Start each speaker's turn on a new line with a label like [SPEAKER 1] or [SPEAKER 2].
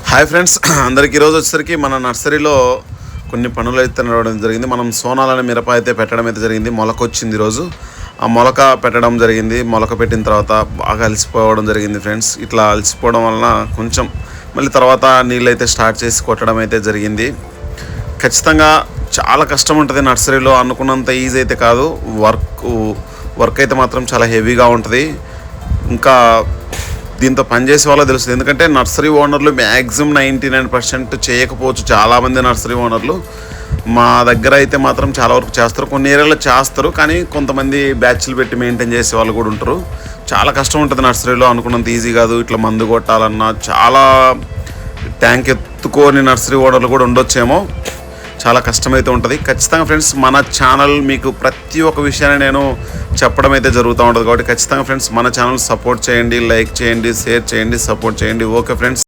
[SPEAKER 1] Hi friends, అందరికి ఈరోజు వచ్చేసరికి మన నర్సరీలో కొన్ని పనులు అయితే నడవడం జరిగింది. మనం సోనాలని మిరప అయితే పెట్టడం అయితే జరిగింది. మొలక వచ్చింది ఈరోజు. ఆ మొలక పెట్టడం జరిగింది. మొలక పెట్టిన తర్వాత బాగా అలసిపోవడం జరిగింది ఫ్రెండ్స్. ఇట్లా అలసిపోవడం వలన కొంచెం మళ్ళీ తర్వాత నీళ్ళు అయితే స్టార్ట్ చేసి కొట్టడం అయితే జరిగింది. ఖచ్చితంగా చాలా కష్టం ఉంటుంది నర్సరీలో, అనుకున్నంత ఈజీ అయితే కాదు. వర్క్ అయితే మాత్రం చాలా హెవీగా ఉంటుంది. ఇంకా దీంతో పనిచేసే వాళ్ళకి తెలుస్తుంది. ఎందుకంటే నర్సరీ ఓనర్లు మ్యాక్సిమం 99% చేయకపోవచ్చు. చాలామంది నర్సరీ ఓనర్లు మా దగ్గర అయితే మాత్రం చాలా వరకు చేస్తారు. కొన్ని ఏరియాలో చేస్తారు, కానీ కొంతమంది బ్యాచ్లు పెట్టి మెయింటైన్ చేసే వాళ్ళు కూడా ఉంటారు. చాలా కష్టం ఉంటుంది నర్సరీలో, అనుకున్నంత ఈజీ కాదు. ఇట్లా మందు కొట్టాలన్నా చాలా ట్యాంక్ ఎత్తుకొని నర్సరీ ఓనర్లు కూడా ఉండొచ్చేమో. చాలా కష్టమైతే ఉంటుంది. ఖచ్చితంగా ఫ్రెండ్స్, మన ఛానల్ మీకు ప్రతి ఒక్క విషయాన్ని నేను చెప్పడం అయితే జరుగుతూ ఉంటుంది. కాబట్టి ఖచ్చితంగా ఫ్రెండ్స్ మన ఛానల్ సపోర్ట్ చేయండి, లైక్ చేయండి, షేర్ చేయండి, సపోర్ట్ చేయండి. Okay friends.